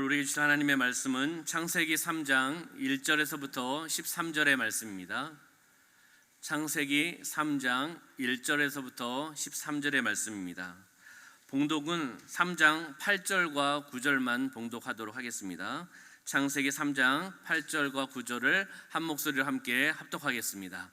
우리에게 주신 하나님의 말씀은 창세기 3장 1절에서부터 13절의 말씀입니다. 창세기 3장 1절에서부터 13절의 말씀입니다. 봉독은 3장 8절과 9절만 봉독하도록 하겠습니다. 창세기 3장 8절과 9절을 한 목소리로 함께 합독하겠습니다.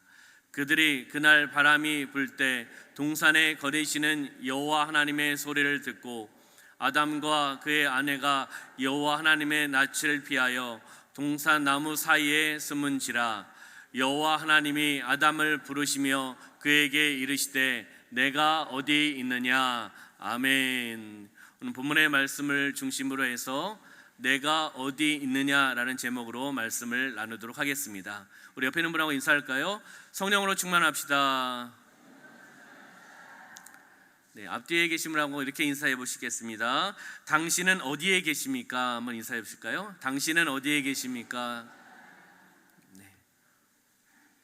그들이 그날 바람이 불 때 동산에 거니시는 여호와 하나님의 소리를 듣고 아담과 그의 아내가 여호와 하나님의 낯을 피하여 동산 나무 사이에 숨은지라. 여호와 하나님이 아담을 부르시며 그에게 이르시되 내가 어디 있느냐. 아멘. 오늘 본문의 말씀을 중심으로 해서 내가 어디 있느냐라는 제목으로 말씀을 나누도록 하겠습니다. 우리 옆에 있는 분하고 인사할까요? 성령으로 충만합시다. 네, 앞뒤에 계신 분하고 이렇게 인사해 보시겠습니다. 당신은 어디에 계십니까? 한번 인사해 보실까요? 당신은 어디에 계십니까? 네.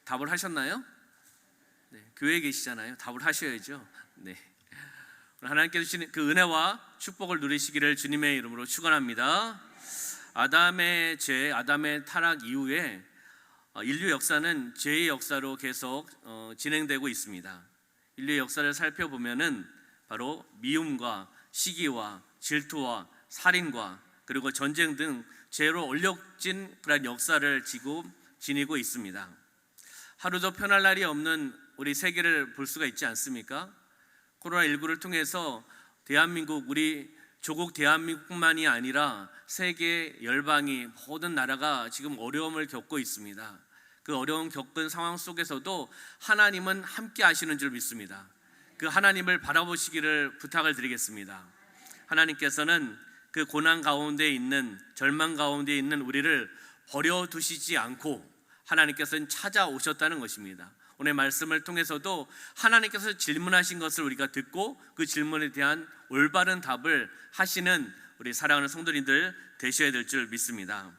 답을 하셨나요? 네, 교회에 계시잖아요. 답을 하셔야죠. 네. 하나님께서 주신 그 은혜와 축복을 누리시기를 주님의 이름으로 축원합니다. 아담의 죄, 아담의 타락 이후에 인류 역사는 죄의 역사로 계속 진행되고 있습니다. 인류의 역사를 살펴보면은 바로 미움과 시기와 질투와 살인과 그리고 전쟁 등 죄로 얼룩진 그런 역사를 지니고 있습니다. 하루도 편할 날이 없는 우리 세계를 볼 수가 있지 않습니까? 코로나19를 통해서 대한민국, 우리 조국 대한민국뿐만이 아니라 세계 열방이 모든 나라가 지금 어려움을 겪고 있습니다. 그 어려움 겪은 상황 속에서도 하나님은 함께 하시는 줄 믿습니다. 그 하나님을 바라보시기를 부탁을 드리겠습니다. 하나님께서는 그 고난 가운데 있는, 절망 가운데 있는 우리를 버려두시지 않고 하나님께서는 찾아오셨다는 것입니다. 오늘 말씀을 통해서도 하나님께서 질문하신 것을 우리가 듣고 그 질문에 대한 올바른 답을 하시는 우리 사랑하는 성도님들 되셔야 될 줄 믿습니다.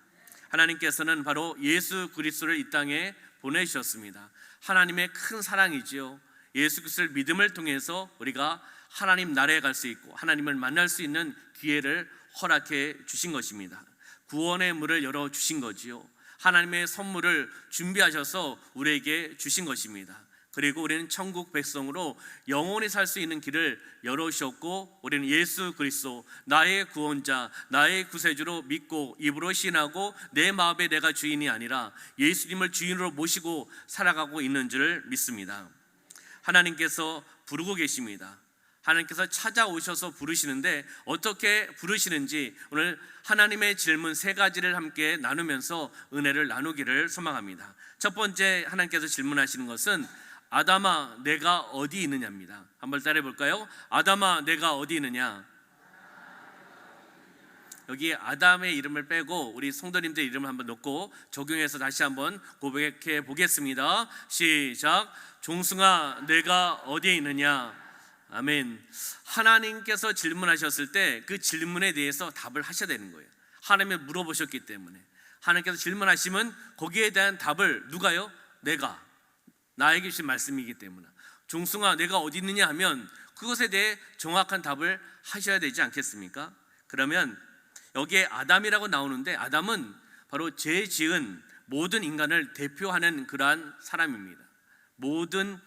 하나님께서는 바로 예수 그리스도를 이 땅에 보내주셨습니다. 하나님의 큰 사랑이지요. 예수 그리스도를 믿음을 통해서 우리가 하나님 나라에 갈 수 있고 하나님을 만날 수 있는 기회를 허락해 주신 것입니다. 구원의 문을 열어주신 거지요. 하나님의 선물을 준비하셔서 우리에게 주신 것입니다. 그리고 우리는 천국 백성으로 영원히 살 수 있는 길을 열어주셨고 우리는 예수 그리스도 나의 구원자, 나의 구세주로 믿고 입으로 신하고 내 마음에 내가 주인이 아니라 예수님을 주인으로 모시고 살아가고 있는 줄 믿습니다. 하나님께서 부르고 계십니다. 하나님께서 찾아오셔서 부르시는데 어떻게 부르시는지 오늘 하나님의 질문 3가지를 함께 나누면서 은혜를 나누기를 소망합니다. 첫 번째 하나님께서 질문하시는 것은 아담아 내가 어디 있느냐입니다. 한번 따라해 볼까요? 아담아 내가 어디 있느냐. 여기 아담의 이름을 빼고 우리 성도님들 이름을 한번 넣고 적용해서 다시 한번 고백해 보겠습니다. 시작. 종승아 내가 어디에 있느냐. 아멘. 하나님께서 질문하셨을 때 그 질문에 대해서 답을 하셔야 되는 거예요. 하나님을 물어보셨기 때문에 하나님께서 질문하시면 거기에 대한 답을 누가요? 내가, 나에게 주신 말씀이기 때문에 종승아 내가 어디 있느냐 하면 그것에 대해 정확한 답을 하셔야 되지 않겠습니까? 그러면 여기에 아담이라고 나오는데 아담은 바로 죄 지은 모든 인간을 대표하는 그러한 사람입니다. 모든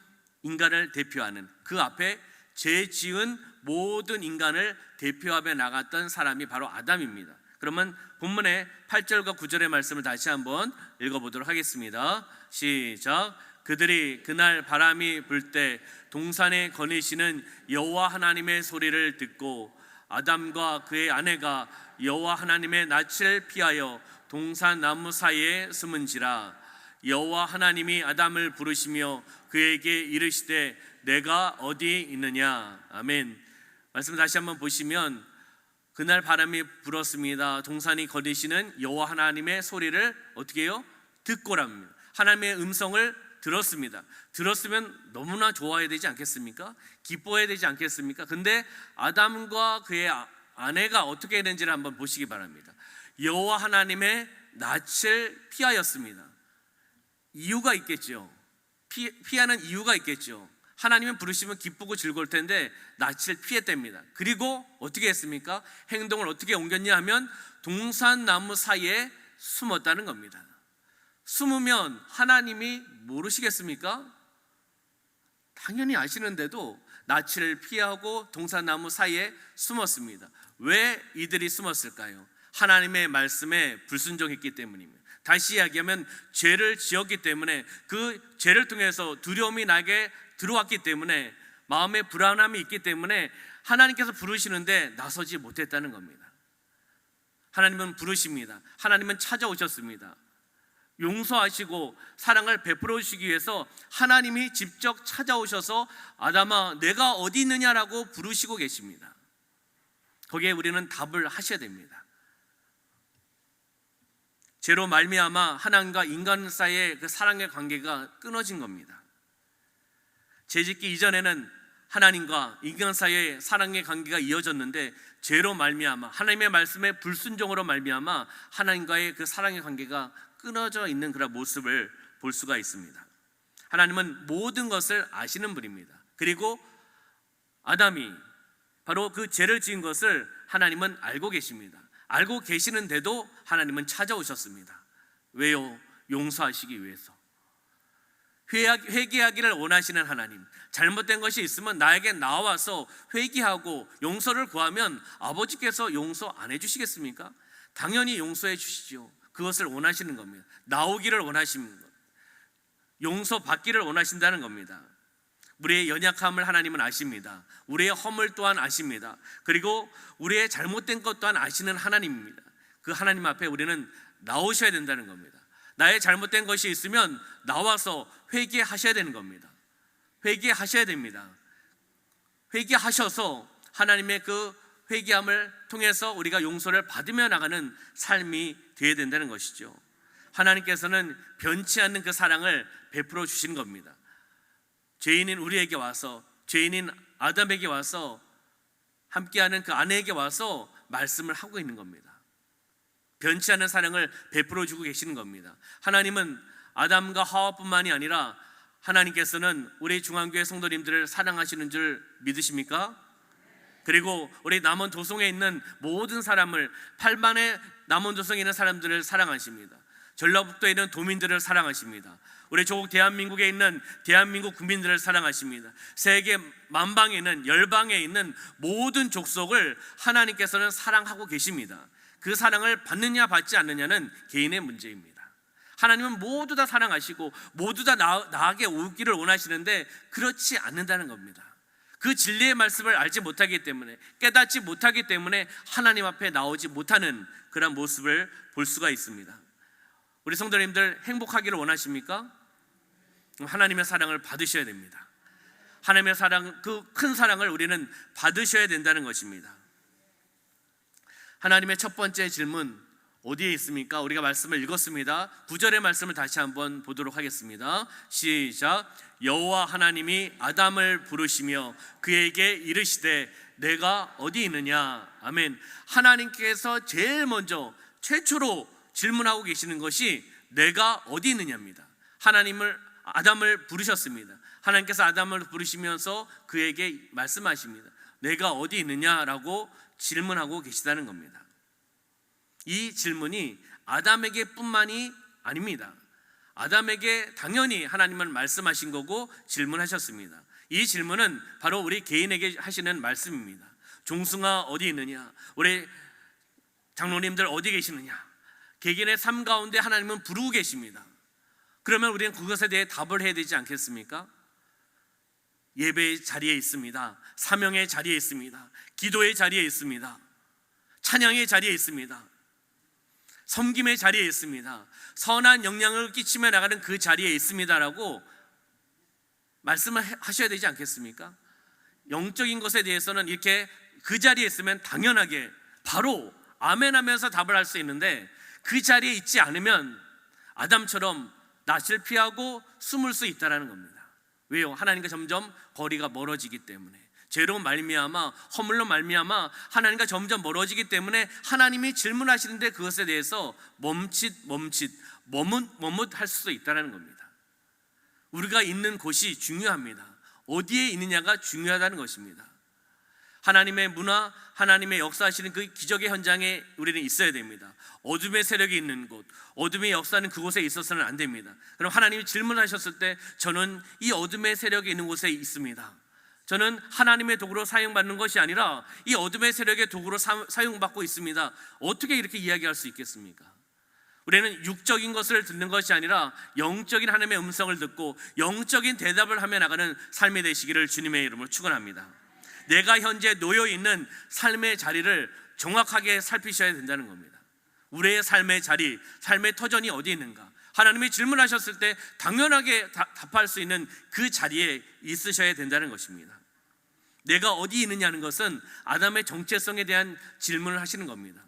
인간을 대표하는, 그 앞에 죄 지은 모든 인간을 대표하며 나갔던 사람이 바로 아담입니다. 그러면 본문의 8절과 9절의 말씀을 다시 한번 읽어보도록 하겠습니다. 시작. 그들이 그날 바람이 불 때 동산에 거니시는 여호와 하나님의 소리를 듣고 아담과 그의 아내가 여호와 하나님의 낯을 피하여 동산 나무 사이에 숨은지라. 여호와 하나님이 아담을 부르시며 그에게 이르시되 내가 어디 있느냐. 아멘. 말씀 다시 한번 보시면 그날 바람이 불었습니다. 동산이 거니시는 여호와 하나님의 소리를 어떻게 해요? 듣고랍니다. 하나님의 음성을 들었습니다. 들었으면 너무나 좋아야 되지 않겠습니까? 기뻐해야 되지 않겠습니까? 근데 아담과 그의 아내가 어떻게 했는지를 한번 보시기 바랍니다. 여호와 하나님의 낯을 피하였습니다. 이유가 있겠죠. 피하는 이유가 있겠죠. 하나님은 부르시면 기쁘고 즐거울 텐데 낯을 피했답니다. 그리고 어떻게 했습니까? 행동을 어떻게 옮겼냐 하면 동산나무 사이에 숨었다는 겁니다. 숨으면 하나님이 모르시겠습니까? 당연히 아시는데도 낯을 피하고 동산나무 사이에 숨었습니다. 왜 이들이 숨었을까요? 하나님의 말씀에 불순종했기 때문입니다. 다시 이야기하면 죄를 지었기 때문에 그 죄를 통해서 두려움이 나게 들어왔기 때문에 마음에 불안함이 있기 때문에 하나님께서 부르시는데 나서지 못했다는 겁니다. 하나님은 부르십니다. 하나님은 찾아오셨습니다. 용서하시고 사랑을 베풀어 주시기 위해서 하나님이 직접 찾아오셔서 아담아 내가 어디 있느냐라고 부르시고 계십니다. 거기에 우리는 답을 하셔야 됩니다. 죄로 말미암아 하나님과 인간 사이의 그 사랑의 관계가 끊어진 겁니다. 죄 짓기 이전에는 하나님과 인간 사이의 사랑의 관계가 이어졌는데 죄로 말미암아 하나님의 말씀에 불순종으로 말미암아 하나님과의 그 사랑의 관계가 끊어져 있는 그런 모습을 볼 수가 있습니다. 하나님은 모든 것을 아시는 분입니다. 그리고 아담이 바로 그 죄를 지은 것을 하나님은 알고 계십니다. 알고 계시는데도 하나님은 찾아오셨습니다. 왜요? 용서하시기 위해서. 회개하기를 원하시는 하나님, 잘못된 것이 있으면 나에게 나와서 회개하고 용서를 구하면 아버지께서 용서 안 해주시겠습니까? 당연히 용서해 주시죠. 그것을 원하시는 겁니다. 나오기를 원하시는 것, 용서받기를 원하신다는 겁니다. 우리의 연약함을 하나님은 아십니다. 우리의 허물 또한 아십니다. 그리고 우리의 잘못된 것 또한 아시는 하나님입니다. 그 하나님 앞에 우리는 나오셔야 된다는 겁니다. 나의 잘못된 것이 있으면 나와서 회개하셔야 되는 겁니다. 회개하셔야 됩니다. 회개하셔서 하나님의 그 회개함을 통해서 우리가 용서를 받으며 나가는 삶이 되어야 된다는 것이죠. 하나님께서는 변치 않는 그 사랑을 베풀어 주신 겁니다. 죄인인 우리에게 와서, 죄인인 아담에게 와서, 함께하는 그 아내에게 와서 말씀을 하고 있는 겁니다. 변치 않는 사랑을 베풀어 주고 계시는 겁니다. 하나님은 아담과 하와뿐만이 아니라 하나님께서는 우리 중앙교회 성도님들을 사랑하시는 줄 믿으십니까? 그리고 우리 남원 도성에 있는 모든 사람을, 8만의 남원 도성에 있는 사람들을 사랑하십니다. 전라북도에 있는 도민들을 사랑하십니다. 우리 조국 대한민국에 있는 대한민국 국민들을 사랑하십니다. 세계 만방에 있는, 열방에 있는 모든 족속을 하나님께서는 사랑하고 계십니다. 그 사랑을 받느냐 받지 않느냐는 개인의 문제입니다. 하나님은 모두 다 사랑하시고 모두 다 나에게 오기를 원하시는데 그렇지 않는다는 겁니다. 그 진리의 말씀을 알지 못하기 때문에, 깨닫지 못하기 때문에 하나님 앞에 나오지 못하는 그런 모습을 볼 수가 있습니다. 우리 성도님들 행복하기를 원하십니까? 하나님의 사랑을 받으셔야 됩니다. 하나님의 사랑, 그 큰 사랑을 우리는 받으셔야 된다는 것입니다. 하나님의 첫 번째 질문 어디에 있습니까? 우리가 말씀을 읽었습니다. 9절의 말씀을 다시 한번 보도록 하겠습니다. 시작. 여호와 하나님이 아담을 부르시며 그에게 이르시되 내가 어디 있느냐. 아멘. 하나님께서 제일 먼저 최초로 질문하고 계시는 것이 내가 어디 있느냐입니다. 아담을 부르셨습니다. 하나님께서 아담을 부르시면서 그에게 말씀하십니다. 내가 어디 있느냐라고 질문하고 계시다는 겁니다. 이 질문이 아담에게 뿐만이 아닙니다. 아담에게 당연히 하나님은 말씀하신 거고 질문하셨습니다. 이 질문은 바로 우리 개인에게 하시는 말씀입니다. 종승아 어디 있느냐, 우리 장로님들 어디 계시느냐, 개개인의 삶 가운데 하나님은 부르고 계십니다. 그러면 우리는 그것에 대해 답을 해야 되지 않겠습니까? 예배의 자리에 있습니다. 사명의 자리에 있습니다. 기도의 자리에 있습니다. 찬양의 자리에 있습니다. 섬김의 자리에 있습니다. 선한 영향을 끼치며 나가는 그 자리에 있습니다라고 말씀을 하셔야 되지 않겠습니까? 영적인 것에 대해서는 이렇게 그 자리에 있으면 당연하게 바로 아멘 하면서 답을 할 수 있는데, 그 자리에 있지 않으면 아담처럼 낯을 피하고 숨을 수 있다는 겁니다. 왜요? 하나님과 점점 거리가 멀어지기 때문에, 죄로 말미암아, 허물로 말미암아 하나님과 점점 멀어지기 때문에 하나님이 질문하시는데 그것에 대해서 머뭇할 수 있다는 겁니다. 우리가 있는 곳이 중요합니다. 어디에 있느냐가 중요하다는 것입니다. 하나님의 문화, 하나님의 역사하시는 그 기적의 현장에 우리는 있어야 됩니다. 어둠의 세력이 있는 곳, 어둠의 역사는 그곳에 있어서는 안 됩니다. 그럼 하나님이 질문하셨을 때 저는 이 어둠의 세력이 있는 곳에 있습니다. 저는 하나님의 도구로 사용받는 것이 아니라 이 어둠의 세력의 도구로 사용받고 있습니다. 어떻게 이렇게 이야기할 수 있겠습니까? 우리는 육적인 것을 듣는 것이 아니라 영적인 하나님의 음성을 듣고 영적인 대답을 하며 나가는 삶이 되시기를 주님의 이름으로 축원합니다. 내가 현재 놓여 있는 삶의 자리를 정확하게 살피셔야 된다는 겁니다. 우리의 삶의 자리, 삶의 터전이 어디 있는가? 하나님이 질문하셨을 때 당연하게 답할 수 있는 그 자리에 있으셔야 된다는 것입니다. 내가 어디 있느냐는 것은 아담의 정체성에 대한 질문을 하시는 겁니다.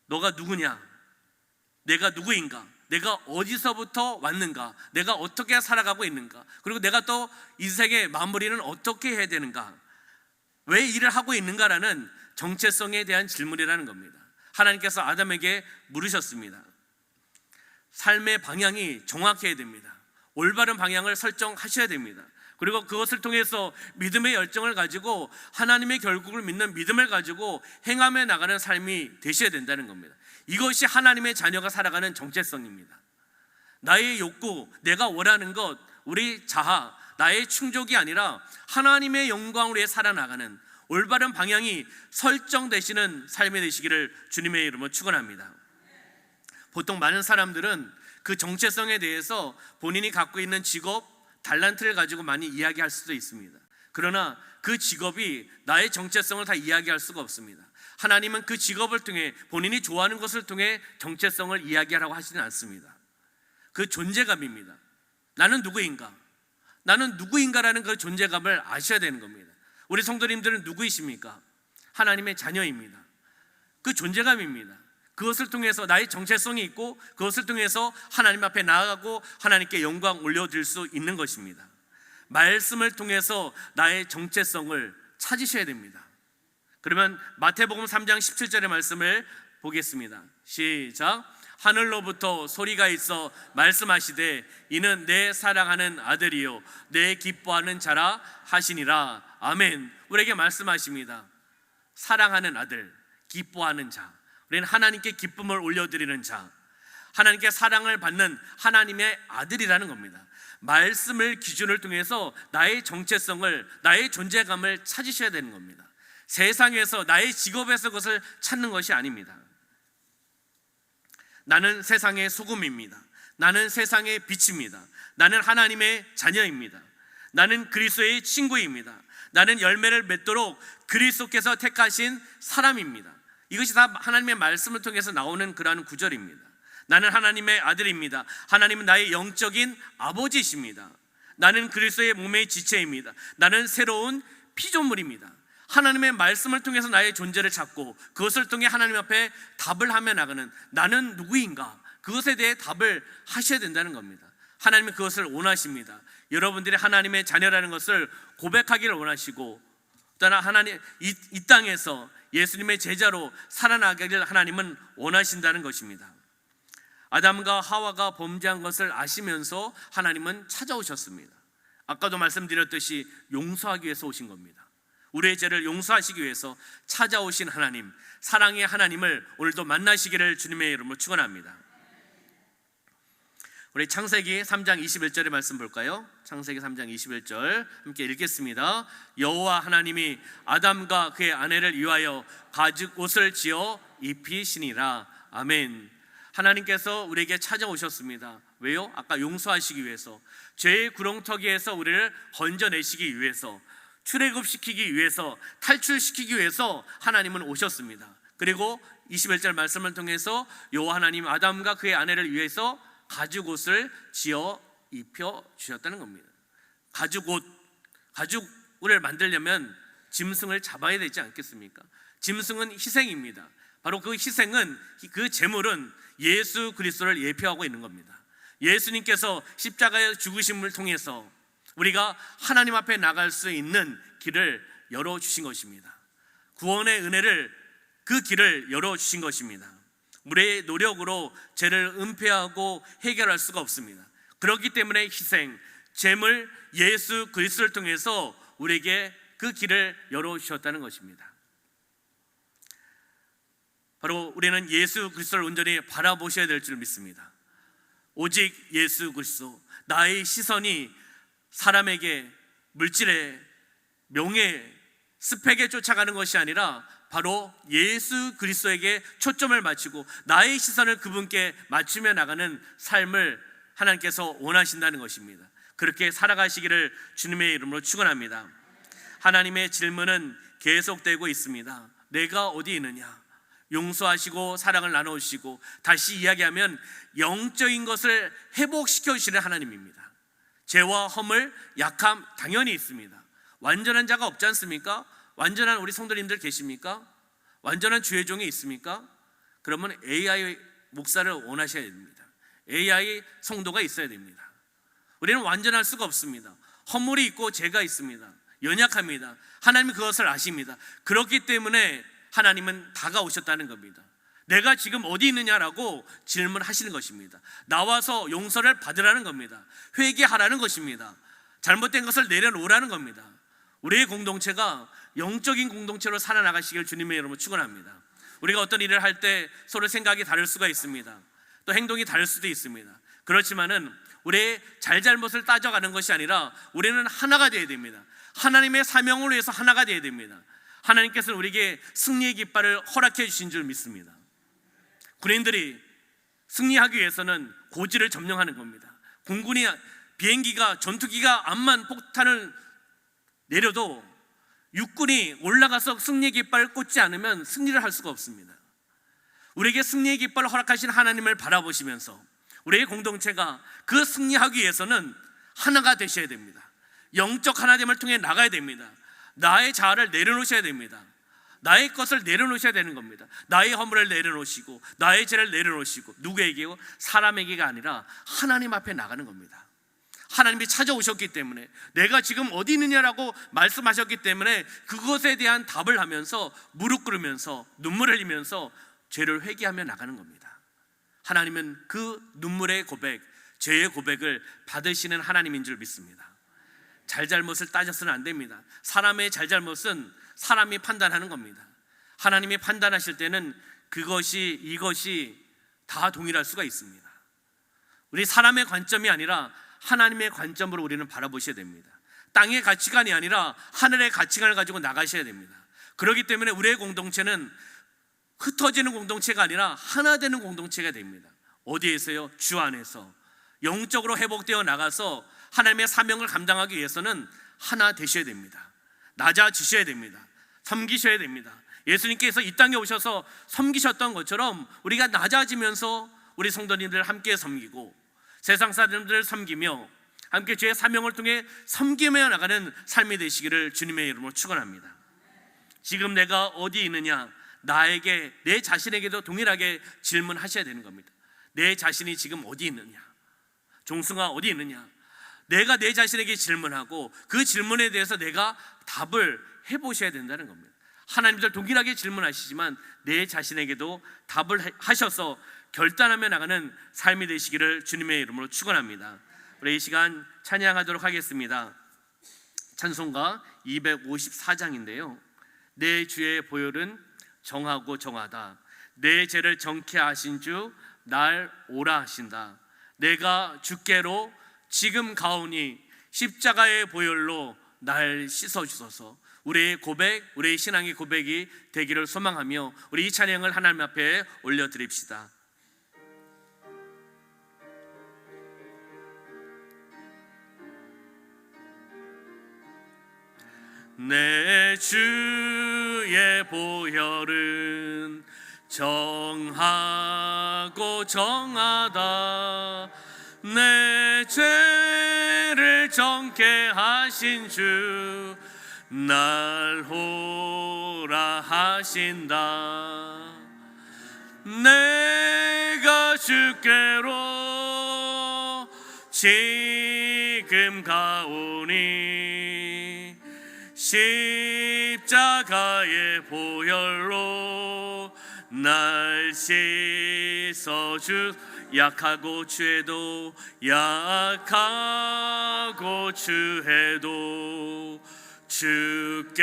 너가 누구냐? 내가 누구인가? 내가 어디서부터 왔는가? 내가 어떻게 살아가고 있는가? 그리고 내가 또 인생의 마무리는 어떻게 해야 되는가? 왜 일을 하고 있는가라는 정체성에 대한 질문이라는 겁니다. 하나님께서 아담에게 물으셨습니다. 삶의 방향이 정확해야 됩니다. 올바른 방향을 설정하셔야 됩니다. 그리고 그것을 통해서 믿음의 열정을 가지고 하나님의 결국을 믿는 믿음을 가지고 행함에 나가는 삶이 되셔야 된다는 겁니다. 이것이 하나님의 자녀가 살아가는 정체성입니다. 나의 욕구, 내가 원하는 것, 우리 자아, 나의 충족이 아니라 하나님의 영광을 위해 살아나가는 올바른 방향이 설정되시는 삶이 되시기를 주님의 이름으로 축원합니다. 보통 많은 사람들은 그 정체성에 대해서 본인이 갖고 있는 직업, 달란트를 가지고 많이 이야기할 수도 있습니다. 그러나 그 직업이 나의 정체성을 다 이야기할 수가 없습니다. 하나님은 그 직업을 통해 본인이 좋아하는 것을 통해 정체성을 이야기하라고 하시는 않습니다. 그 존재감입니다. 나는 누구인가? 나는 누구인가라는 그 존재감을 아셔야 되는 겁니다. 우리 성도님들은 누구이십니까? 하나님의 자녀입니다. 그 존재감입니다. 그것을 통해서 나의 정체성이 있고 그것을 통해서 하나님 앞에 나아가고 하나님께 영광 올려드릴 수 있는 것입니다. 말씀을 통해서 나의 정체성을 찾으셔야 됩니다. 그러면 마태복음 3장 17절의 말씀을 보겠습니다. 시작. 하늘로부터 소리가 있어 말씀하시되 이는 내 사랑하는 아들이요 내 기뻐하는 자라 하시니라. 아멘. 우리에게 말씀하십니다. 사랑하는 아들, 기뻐하는 자. 우리는 하나님께 기쁨을 올려드리는 자, 하나님께 사랑을 받는 하나님의 아들이라는 겁니다. 말씀을 기준을 통해서 나의 정체성을, 나의 존재감을 찾으셔야 되는 겁니다. 세상에서, 나의 직업에서 그것을 찾는 것이 아닙니다. 나는 세상의 소금입니다. 나는 세상의 빛입니다. 나는 하나님의 자녀입니다. 나는 그리스도의 친구입니다. 나는 열매를 맺도록 그리스도께서 택하신 사람입니다. 이것이 다 하나님의 말씀을 통해서 나오는 그러한 구절입니다. 나는 하나님의 아들입니다. 하나님은 나의 영적인 아버지이십니다. 나는 그리스도의 몸의 지체입니다. 나는 새로운 피조물입니다. 하나님의 말씀을 통해서 나의 존재를 찾고 그것을 통해 하나님 앞에 답을 하며 나가는 나는 누구인가? 그것에 대해 답을 하셔야 된다는 겁니다. 하나님은 그것을 원하십니다. 여러분들이 하나님의 자녀라는 것을 고백하기를 원하시고 또한 하나님 이 땅에서 예수님의 제자로 살아나기를 하나님은 원하신다는 것입니다. 아담과 하와가 범죄한 것을 아시면서 하나님은 찾아오셨습니다. 아까도 말씀드렸듯이 용서하기 위해서 오신 겁니다. 우리의 죄를 용서하시기 위해서 찾아오신 하나님, 사랑의 하나님을 오늘도 만나시기를 주님의 이름으로 축원합니다. 우리 창세기 3장 21절의 말씀 볼까요? 창세기 3장 21절 함께 읽겠습니다. 여호와 하나님이 아담과 그의 아내를 위하여 가죽 옷을 지어 입히시니라. 아멘. 하나님께서 우리에게 찾아오셨습니다. 왜요? 아까 용서하시기 위해서, 죄의 구렁텅이에서 우리를 건져내시기 위해서, 출애굽시키기 위해서, 탈출시키기 위해서 하나님은 오셨습니다. 그리고 21절 말씀을 통해서 여호와 하나님 아담과 그의 아내를 위해서 가죽 옷을 지어 입혀 주셨다는 겁니다. 가죽을 만들려면 짐승을 잡아야 되지 않겠습니까? 짐승은 희생입니다. 바로 그 희생은, 그 제물은 예수 그리스도를 예표하고 있는 겁니다. 예수님께서 십자가의 죽으심을 통해서 우리가 하나님 앞에 나갈 수 있는 길을 열어주신 것입니다. 구원의 은혜를, 그 길을 열어주신 것입니다. 우리의 노력으로 죄를 은폐하고 해결할 수가 없습니다. 그렇기 때문에 희생, 재물 예수 그리스도를 통해서 우리에게 그 길을 열어주셨다는 것입니다. 바로 우리는 예수 그리스도를 온전히 바라보셔야 될 줄 믿습니다. 오직 예수 그리스도, 나의 시선이 사람에게, 물질에, 명예, 스펙에 쫓아가는 것이 아니라 바로 예수 그리스도에게 초점을 맞추고 나의 시선을 그분께 맞추며 나가는 삶을 하나님께서 원하신다는 것입니다. 그렇게 살아가시기를 주님의 이름으로 축원합니다. 하나님의 질문은 계속되고 있습니다. 내가 어디 있느냐? 용서하시고 사랑을 나누시고, 다시 이야기하면 영적인 것을 회복시켜 주시는 하나님입니다. 죄와 허물, 약함 당연히 있습니다. 완전한 자가 없지 않습니까? 완전한 우리 성도님들 계십니까? 완전한 주의 종이 있습니까? 그러면 AI 목사를 원하셔야 됩니다. AI 성도가 있어야 됩니다. 우리는 완전할 수가 없습니다. 허물이 있고 죄가 있습니다. 연약합니다. 하나님은 그것을 아십니다. 그렇기 때문에 하나님은 다가오셨다는 겁니다. 내가 지금 어디 있느냐라고 질문하시는 것입니다. 나와서 용서를 받으라는 겁니다. 회개하라는 것입니다. 잘못된 것을 내려놓으라는 겁니다. 우리의 공동체가 영적인 공동체로 살아나가시길 주님의 이름으로 축원합니다. 우리가 어떤 일을 할 때 서로 생각이 다를 수가 있습니다. 또 행동이 다를 수도 있습니다. 그렇지만은 우리의 잘잘못을 따져가는 것이 아니라 우리는 하나가 되어야 됩니다. 하나님의 사명을 위해서 하나가 되어야 됩니다. 하나님께서는 우리에게 승리의 깃발을 허락해 주신 줄 믿습니다. 군인들이 승리하기 위해서는 고지를 점령하는 겁니다. 공군이 비행기가, 전투기가 암만 폭탄을 내려도 육군이 올라가서 승리의 깃발을 꽂지 않으면 승리를 할 수가 없습니다. 우리에게 승리의 깃발을 허락하신 하나님을 바라보시면서 우리의 공동체가 그 승리하기 위해서는 하나가 되셔야 됩니다. 영적 하나됨을 통해 나가야 됩니다. 나의 자아를 내려놓으셔야 됩니다. 나의 것을 내려놓으셔야 되는 겁니다. 나의 허물을 내려놓으시고 나의 죄를 내려놓으시고, 누구에게요? 사람에게가 아니라 하나님 앞에 나가는 겁니다. 하나님이 찾아오셨기 때문에, 내가 지금 어디 있느냐라고 말씀하셨기 때문에 그것에 대한 답을 하면서 무릎 꿇으면서 눈물 흘리면서 죄를 회개하며 나가는 겁니다. 하나님은 그 눈물의 고백, 죄의 고백을 받으시는 하나님인 줄 믿습니다. 잘잘못을 따져서는 안 됩니다. 사람의 잘잘못은 사람이 판단하는 겁니다. 하나님이 판단하실 때는 그것이, 이것이 다 동일할 수가 있습니다. 우리 사람의 관점이 아니라 하나님의 관점으로 우리는 바라보셔야 됩니다. 땅의 가치관이 아니라 하늘의 가치관을 가지고 나가셔야 됩니다. 그렇기 때문에 우리의 공동체는 흩어지는 공동체가 아니라 하나 되는 공동체가 됩니다. 어디에서요? 주 안에서 영적으로 회복되어 나가서 하나님의 사명을 감당하기 위해서는 하나 되셔야 됩니다. 낮아지셔야 됩니다. 섬기셔야 됩니다. 예수님께서 이 땅에 오셔서 섬기셨던 것처럼 우리가 낮아지면서 우리 성도님들 함께 섬기고 세상 사람들을 섬기며 함께 주의 사명을 통해 섬기며 나가는 삶이 되시기를 주님의 이름으로 축원합니다. 지금 내가 어디 있느냐? 나에게, 내 자신에게도 동일하게 질문하셔야 되는 겁니다. 내 자신이 지금 어디 있느냐? 종승아, 어디 있느냐? 내가 내 자신에게 질문하고 그 질문에 대해서 내가 답을 해보셔야 된다는 겁니다. 하나님들 동일하게 질문하시지만 내 자신에게도 답을 하셔서 결단하며 나가는 삶이 되시기를 주님의 이름으로 축원합니다. 우리 이 시간 찬양하도록 하겠습니다. 찬송가 254장인데요 내 주의 보혈은 정하고 정하다. 내 죄를 정케 하신 주 날 오라 하신다. 내가 주께로 지금 가오니 십자가의 보혈로 날 씻어주소서. 우리의 고백, 우리의 신앙의 고백이 되기를 소망하며 우리 이 찬양을 하나님 앞에 올려드립시다. 내 주의 보혈은 정하고 정하다. 내 죄를 정케 하신 주 날 오라 하신다. 내가 주께로 지금 가오니 십자가의 보혈로 날 씻어주. 약하고 취해도 약하고 취해도 주께로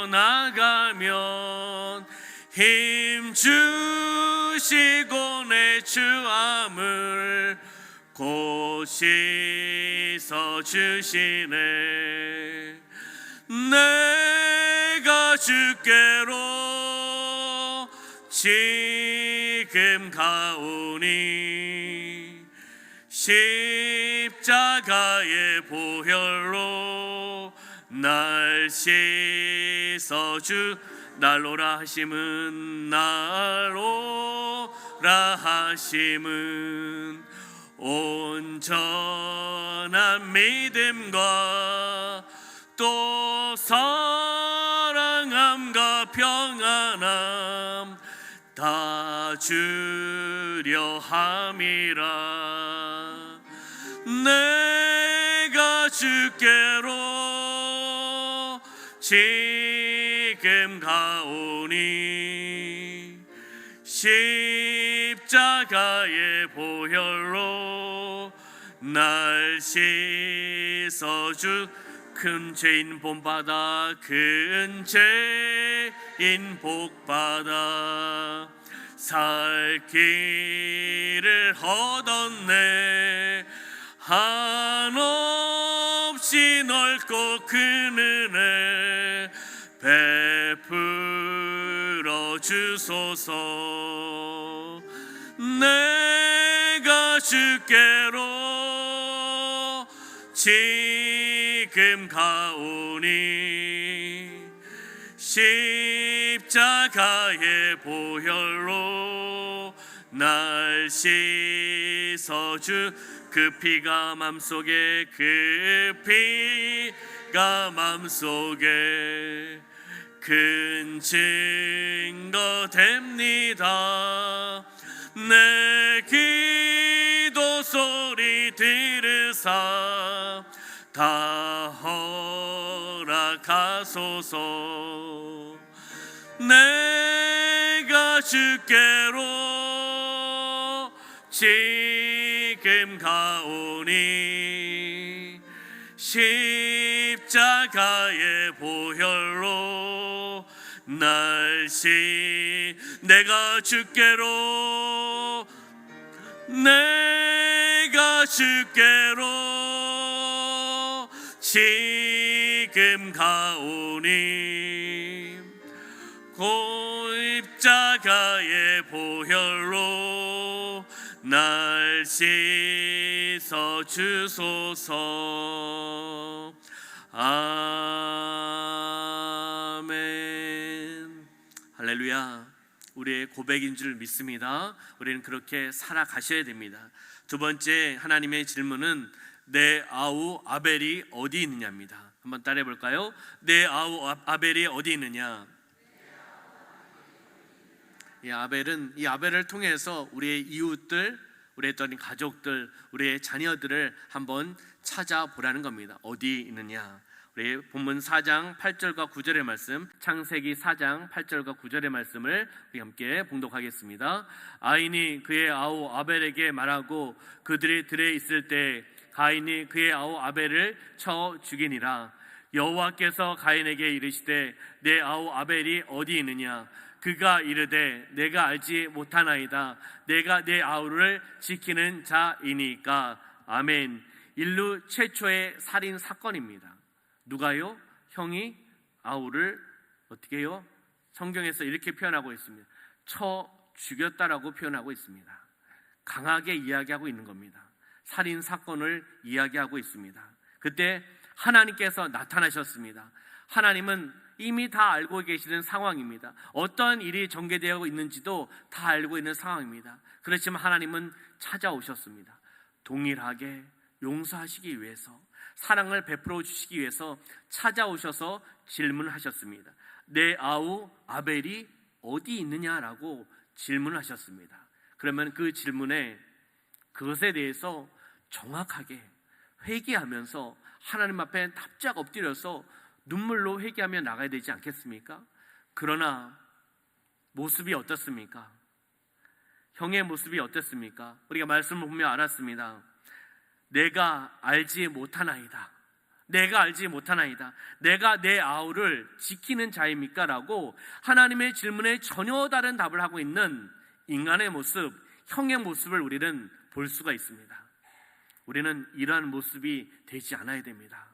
나가면 힘 주시고 내 주함을 곧 씻어 주시네. 내가 주께로 지금 가오니 십자가의 보혈로 날 씻어주. 날로라 하심은 날로라 하심은 온전한 믿음과 또 사랑함과 평안함 다 주려 함이라. 내가 주께로 지금 가오니 십자가의 보혈로 날 씻어주. 큰 죄인 본받아 큰 죄인 복받아 살 길을 얻었네. 한없이 넓고 큰 은혜 베풀어 주소서. 내가 주께로 지금 가오니 십자가의 보혈로 날 씻어주. 그 피가 맘속에 그 피가 맘속에 큰 증거 됩니다. 내 기도 소리 들으사 다 허락하소서. 내가 주께로 지금 가오니 십자가의 보혈로 날 내가 주께로 내가 주께로 지금 가오니 십자가의 보혈로 날 씻어 주소서. 아멘. 할렐루야. 우리의 고백인 줄 믿습니다. 우리는 그렇게 살아가셔야 됩니다. 두 번째 하나님의 질문은 내 아우 아벨이 어디 있느냐입니다. 한번 따라해 볼까요? 내 아우 아벨이 어디 있느냐. 이 아벨을 통해서 우리의 이웃들, 우리의 또한 가족들, 우리의 자녀들을 한번 찾아보라는 겁니다. 어디 있느냐. 우리 본문 4장 8절과 9절의 말씀, 창세기 4장 8절과 9절의 말씀을 우리 함께 봉독하겠습니다. 아인이 그의 아우 아벨에게 말하고 그들이 들에 있을 때 가인이 그의 아우 아벨을 쳐 죽이니라. 여호와께서 가인에게 이르시되 내 아우 아벨이 어디 있느냐. 그가 이르되 내가 알지 못하나이다. 내가 내 아우를 지키는 자이니까. 아멘. 인류 최초의 살인 사건입니다. 누가요? 형이 아우를 어떻게 해요? 성경에서 이렇게 표현하고 있습니다. 쳐 죽였다라고 표현하고 있습니다. 강하게 이야기하고 있는 겁니다. 살인 사건을 이야기하고 있습니다. 그때 하나님께서 나타나셨습니다. 하나님은 이미 다 알고 계시는 상황입니다. 어떤 일이 전개되어 있는지도 다 알고 있는 상황입니다. 그렇지만 하나님은 찾아오셨습니다. 동일하게 용서하시기 위해서, 사랑을 베풀어 주시기 위해서 찾아오셔서 질문하셨습니다. 내 아우 아벨이 어디 있느냐라고 질문하셨습니다. 그러면 그 질문에 그것에 대해서 정확하게 회개하면서 하나님 앞에 납작 엎드려서 눈물로 회개하며 나가야 되지 않겠습니까? 그러나 모습이 어떻습니까? 형의 모습이 어땠습니까? 우리가 말씀을 보며 알았습니다. 내가 알지 못하나이다. 내가 알지 못하나이다. 내가 내 아우를 지키는 자입니까? 라고 하나님의 질문에 전혀 다른 답을 하고 있는 인간의 모습, 형의 모습을 우리는 볼 수가 있습니다. 우리는 이러한 모습이 되지 않아야 됩니다.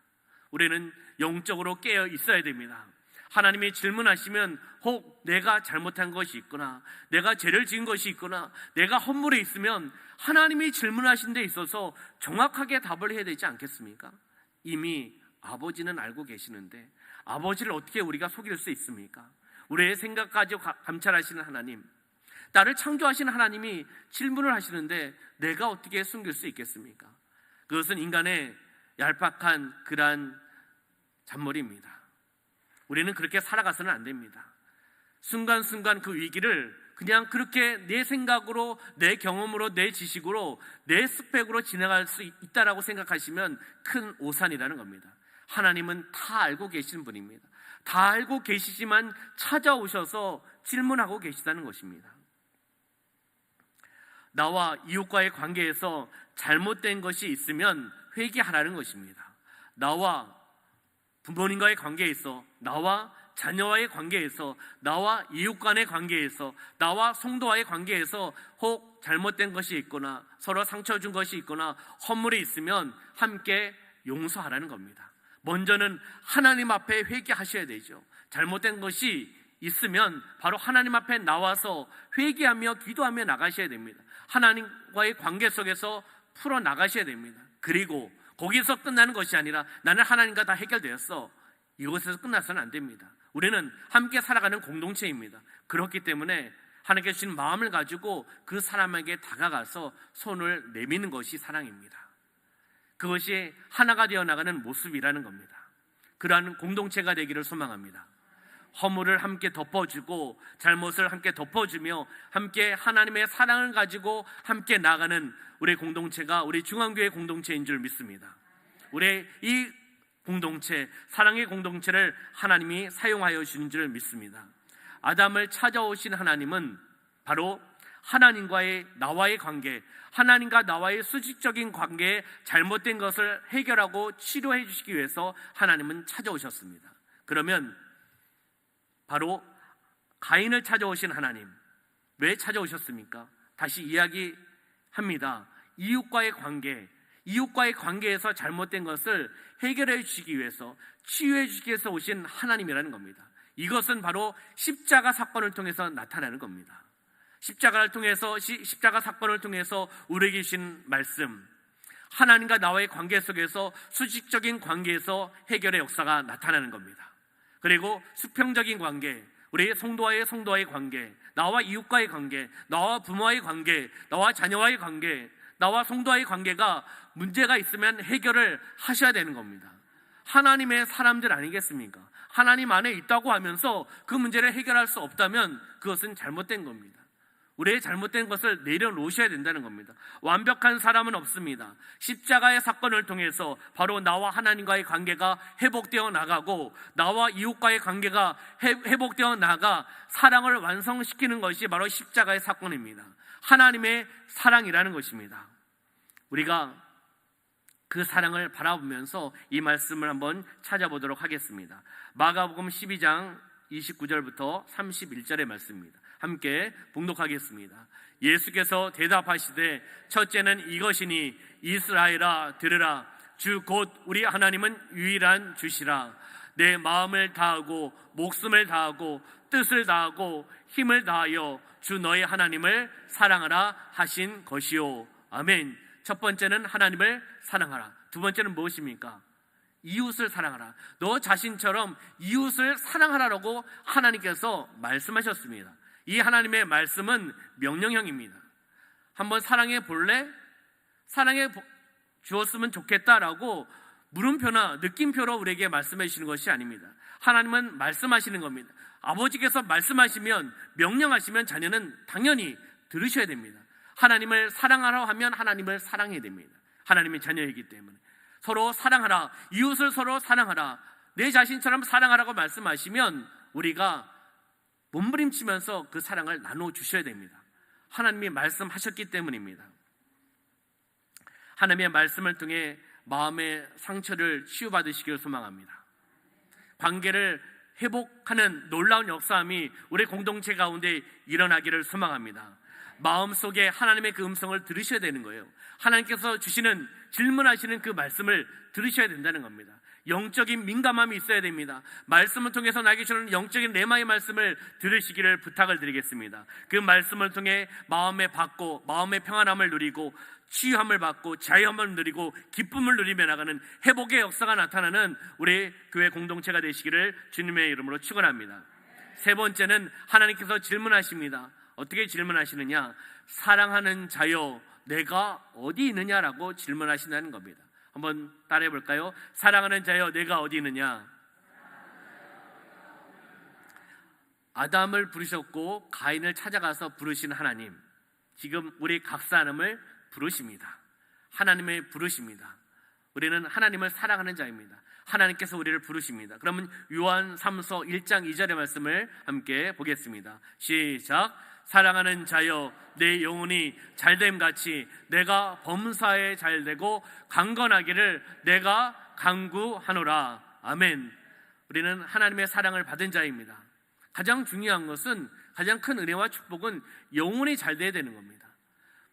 우리는 영적으로 깨어 있어야 됩니다. 하나님이 질문하시면 혹 내가 잘못한 것이 있거나 내가 죄를 지은 것이 있거나 내가 허물에 있으면 하나님이 질문하신 데 있어서 정확하게 답을 해야 되지 않겠습니까? 이미 아버지는 알고 계시는데 아버지를 어떻게 우리가 속일 수 있습니까? 우리의 생각까지 감찰하시는 하나님, 나를 창조하신 하나님이 질문을 하시는데 내가 어떻게 숨길 수 있겠습니까? 그것은 인간의 얄팍한 그러한 잔머리입니다. 우리는 그렇게 살아가서는 안 됩니다. 순간순간 그 위기를 그냥 그렇게 내 생각으로, 내 경험으로, 내 지식으로, 내 스펙으로 지나갈 수 있다라고 생각하시면 큰 오산이라는 겁니다. 하나님은 다 알고 계시는 분입니다. 다 알고 계시지만 찾아오셔서 질문하고 계시다는 것입니다. 나와 이웃과의 관계에서 잘못된 것이 있으면 회개하라는 것입니다. 나와 부모님과의 관계에서, 나와 자녀와의 관계에서, 나와 이웃 간의 관계에서, 나와 성도와의 관계에서 혹 잘못된 것이 있거나 서로 상처 준 것이 있거나 허물이 있으면 함께 용서하라는 겁니다. 먼저는 하나님 앞에 회개하셔야 되죠. 잘못된 것이 있으면 바로 하나님 앞에 나와서 회개하며 기도하며 나가셔야 됩니다. 하나님과의 관계 속에서 풀어 나가셔야 됩니다. 그리고 거기서 끝나는 것이 아니라 나는 하나님과 다 해결되었어, 이곳에서 끝나서는 안 됩니다. 우리는 함께 살아가는 공동체입니다. 그렇기 때문에 하나님께 주신 마음을 가지고 그 사람에게 다가가서 손을 내미는 것이 사랑입니다. 그것이 하나가 되어 나가는 모습이라는 겁니다. 그러한 공동체가 되기를 소망합니다. 허물을 함께 덮어주고 잘못을 함께 덮어주며 함께 하나님의 사랑을 가지고 함께 나가는 우리 공동체가 우리 중앙교회 공동체인 줄 믿습니다. 우리 이 공동체, 사랑의 공동체를 하나님이 사용하여 주신 줄 믿습니다. 아담을 찾아오신 하나님은 바로 하나님과의 나와의 관계, 하나님과 나와의 수직적인 관계에 잘못된 것을 해결하고 치료해 주시기 위해서 하나님은 찾아오셨습니다. 그러면 바로 가인을 찾아오신 하나님, 왜 찾아오셨습니까? 다시 이야기합니다. 이웃과의 관계에서 잘못된 것을 해결해 주시기 위해서, 치유해 주시기 위해서 오신 하나님이라는 겁니다. 이것은 바로 십자가 사건을 통해서 나타나는 겁니다. 십자가 사건을 통해서 우리에게 주신 말씀, 하나님과 나와의 관계 속에서 수직적인 관계에서 해결의 역사가 나타나는 겁니다. 그리고 수평적인 관계, 우리 성도와의 관계, 나와 이웃과의 관계, 나와 부모와의 관계, 나와 자녀와의 관계, 나와 성도와의 관계가 문제가 있으면 해결을 하셔야 되는 겁니다. 하나님의 사람들 아니겠습니까? 하나님 안에 있다고 하면서 그 문제를 해결할 수 없다면 그것은 잘못된 겁니다. 우리의 잘못된 것을 내려놓으셔야 된다는 겁니다. 완벽한 사람은 없습니다. 십자가의 사건을 통해서 바로 나와 하나님과의 관계가 회복되어 나가고 나와 이웃과의 관계가 회복되어 나가 사랑을 완성시키는 것이 바로 십자가의 사건입니다. 하나님의 사랑이라는 것입니다. 우리가 그 사랑을 바라보면서 이 말씀을 한번 찾아보도록 하겠습니다. 마가복음 12장 29절부터 31절의 말씀입니다. 함께 봉독하겠습니다. 예수께서 대답하시되 첫째는 이것이니 이스라엘아 들으라. 주 곧 우리 하나님은 유일한 주시라. 내 마음을 다하고 목숨을 다하고 뜻을 다하고 힘을 다하여 주 너의 하나님을 사랑하라 하신 것이요. 아멘. 첫 번째는 하나님을 사랑하라. 두 번째는 무엇입니까? 이웃을 사랑하라. 너 자신처럼 이웃을 사랑하라라고 하나님께서 말씀하셨습니다. 이 하나님의 말씀은 명령형입니다. 한번 사랑해 볼래? 사랑해 주었으면 좋겠다라고 물음표나 느낌표로 우리에게 말씀해 주시는 것이 아닙니다. 하나님은 말씀하시는 겁니다. 아버지께서 말씀하시면, 명령하시면 자녀는 당연히 들으셔야 됩니다. 하나님을 사랑하라 하면 하나님을 사랑해야 됩니다. 하나님의 자녀이기 때문에 서로 사랑하라, 이웃을 서로 사랑하라, 내 자신처럼 사랑하라고 말씀하시면 우리가 몸부림치면서 그 사랑을 나눠주셔야 됩니다. 하나님이 말씀하셨기 때문입니다. 하나님의 말씀을 통해 마음의 상처를 치유받으시기를 소망합니다. 관계를 회복하는 놀라운 역사함이 우리 공동체 가운데 일어나기를 소망합니다. 마음속에 하나님의 그 음성을 들으셔야 되는 거예요. 하나님께서 주시는, 질문하시는 그 말씀을 들으셔야 된다는 겁니다. 영적인 민감함이 있어야 됩니다. 말씀을 통해서 나에게 주는 영적인 레마의 말씀을 들으시기를 부탁을 드리겠습니다. 그 말씀을 통해 마음의 받고 마음의 평안함을 누리고 치유함을 받고 자유함을 누리고 기쁨을 누리며 나가는 회복의 역사가 나타나는 우리 교회 공동체가 되시기를 주님의 이름으로 축원합니다. 세 번째는 하나님께서 질문하십니다. 어떻게 질문하시느냐? 사랑하는 자여 내가 어디 있느냐라고 질문하신다는 겁니다. 한번 따라해 볼까요? 사랑하는 자여 내가 어디 있느냐? 아담을 부르셨고 가인을 찾아가서 부르신 하나님, 지금 우리 각 사람을 부르십니다. 하나님의 부르십니다. 우리는 하나님을 사랑하는 자입니다. 하나님께서 우리를 부르십니다. 그러면 요한 3서 1장 2절의 말씀을 함께 보겠습니다. 시작. 사랑하는 자여 내 영혼이 잘됨같이 내가 범사에 잘되고 강건하기를 내가 간구하노라. 아멘. 우리는 하나님의 사랑을 받은 자입니다. 가장 중요한 것은, 가장 큰 은혜와 축복은 영혼이 잘 돼야 되는 겁니다.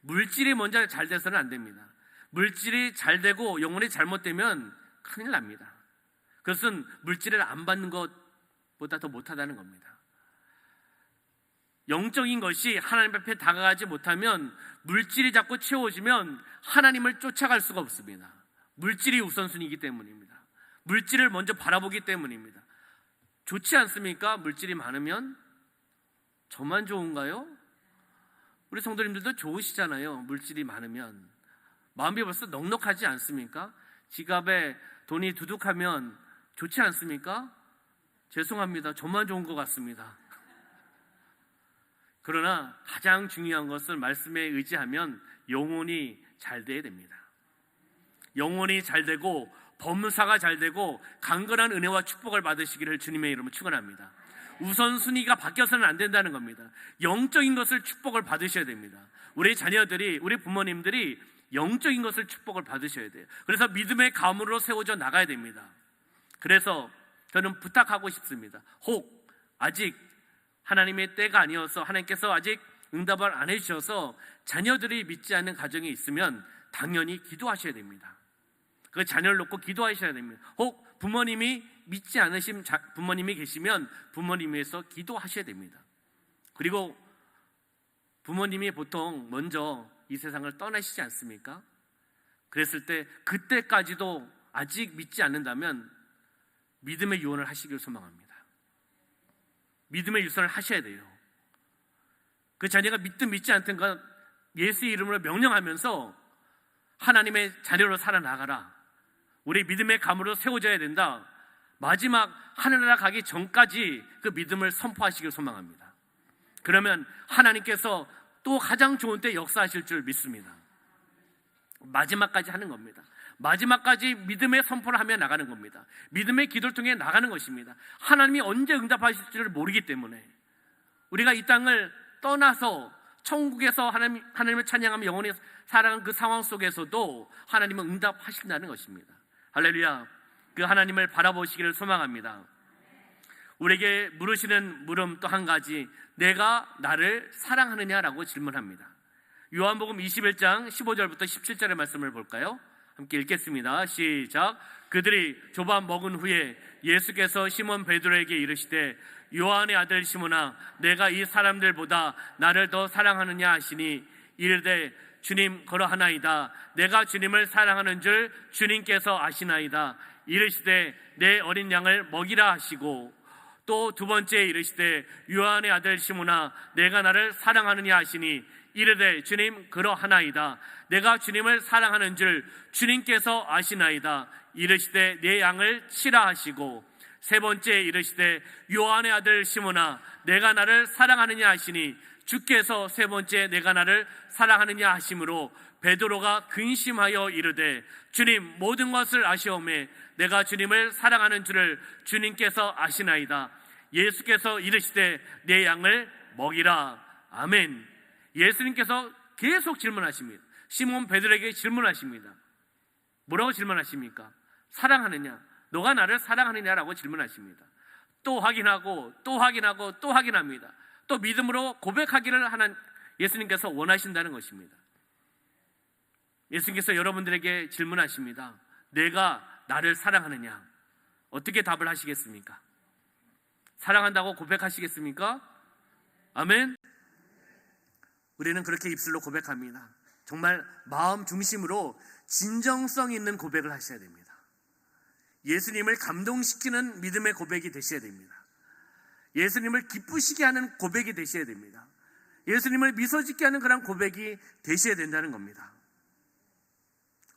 물질이 먼저 잘 돼서는 안 됩니다. 물질이 잘 되고 영혼이 잘못되면 큰일 납니다. 그것은 물질을 안 받는 것보다 더 못하다는 겁니다. 영적인 것이 하나님 앞에 다가가지 못하면, 물질이 자꾸 채워지면 하나님을 쫓아갈 수가 없습니다. 물질이 우선순위이기 때문입니다. 물질을 먼저 바라보기 때문입니다. 좋지 않습니까? 물질이 많으면? 저만 좋은가요? 우리 성도님들도 좋으시잖아요. 물질이 많으면. 마음이 벌써 넉넉하지 않습니까? 지갑에 돈이 두둑하면 좋지 않습니까? 죄송합니다. 저만 좋은 것 같습니다. 그러나 가장 중요한 것은 말씀에 의지하면 영혼이 잘 돼야 됩니다. 영혼이 잘 되고 범사가 잘 되고 강건한 은혜와 축복을 받으시기를 주님의 이름으로 축원합니다. 우선순위가 바뀌어서는 안 된다는 겁니다. 영적인 것을 축복을 받으셔야 됩니다. 우리 자녀들이, 우리 부모님들이 영적인 것을 축복을 받으셔야 돼요. 그래서 믿음의 가문으로 세워져 나가야 됩니다. 그래서 저는 부탁하고 싶습니다. 혹 아직 하나님의 때가 아니어서, 하나님께서 아직 응답을 안 해주셔서 자녀들이 믿지 않는 가정이 있으면 당연히 기도하셔야 됩니다. 그 자녀를 놓고 기도하셔야 됩니다. 혹 부모님이 믿지 않으신 부모님이 계시면 부모님 위해서 기도하셔야 됩니다. 그리고 부모님이 보통 먼저 이 세상을 떠나시지 않습니까? 그랬을 때 그때까지도 아직 믿지 않는다면 믿음의 유언을 하시길 소망합니다. 믿음의 유선을 하셔야 돼요. 그 자녀가 믿든 믿지 않든가 예수의 이름으로 명령하면서 하나님의 자녀로 살아나가라. 우리 믿음의 감으로 세워져야 된다. 마지막 하늘나라 가기 전까지 그 믿음을 선포하시길 소망합니다. 그러면 하나님께서 또 가장 좋은 때 역사하실 줄 믿습니다. 마지막까지 하는 겁니다. 마지막까지 믿음의 선포를 하며 나가는 겁니다. 믿음의 기도를 통해 나가는 것입니다. 하나님이 언제 응답하실지를 모르기 때문에 우리가 이 땅을 떠나서 천국에서 하나님을 찬양하며 영원히 살아가는 그 상황 속에서도 하나님은 응답하신다는 것입니다. 할렐루야. 그 하나님을 바라보시기를 소망합니다. 우리에게 물으시는 물음 또 한 가지, 내가 나를 사랑하느냐라고 질문합니다. 요한복음 21장 15절부터 17절의 말씀을 볼까요? 함께 읽겠습니다. 시작. 그들이 조밥 먹은 후에 예수께서 시몬 베드로에게 이르시되 요한의 아들 시몬아 내가 이 사람들보다 나를 더 사랑하느냐 하시니 이르되 주님 그러하나이다. 내가 주님을 사랑하는 줄 주님께서 아시나이다. 이르시되 내 어린 양을 먹이라 하시고 또 두 번째 이르시되 요한의 아들 시몬아 내가 나를 사랑하느냐 하시니 이르되 주님 그러하나이다. 내가 주님을 사랑하는 줄 주님께서 아시나이다. 이르시되 내 양을 치라 하시고 세 번째 이르시되 요한의 아들 시몬아 내가 나를 사랑하느냐 하시니 주께서 세 번째 내가 나를 사랑하느냐 하심으로 베드로가 근심하여 이르되 주님 모든 것을 아시오매 내가 주님을 사랑하는 줄을 주님께서 아시나이다. 예수께서 이르시되 내 양을 먹이라. 아멘. 예수님께서 계속 질문하십니다. 시몬 베드로에게 질문하십니다. 뭐라고 질문하십니까? 사랑하느냐? 너가 나를 사랑하느냐라고 질문하십니다. 또 확인하고 또 확인하고 또 확인합니다. 또 믿음으로 고백하기를 하는 예수님께서 원하신다는 것입니다. 예수님께서 여러분들에게 질문하십니다. 내가 나를 사랑하느냐? 어떻게 답을 하시겠습니까? 사랑한다고 고백하시겠습니까? 아멘. 우리는 그렇게 입술로 고백합니다. 정말 마음 중심으로 진정성 있는 고백을 하셔야 됩니다. 예수님을 감동시키는 믿음의 고백이 되셔야 됩니다. 예수님을 기쁘시게 하는 고백이 되셔야 됩니다. 예수님을 미소 짓게 하는 그런 고백이 되셔야 된다는 겁니다.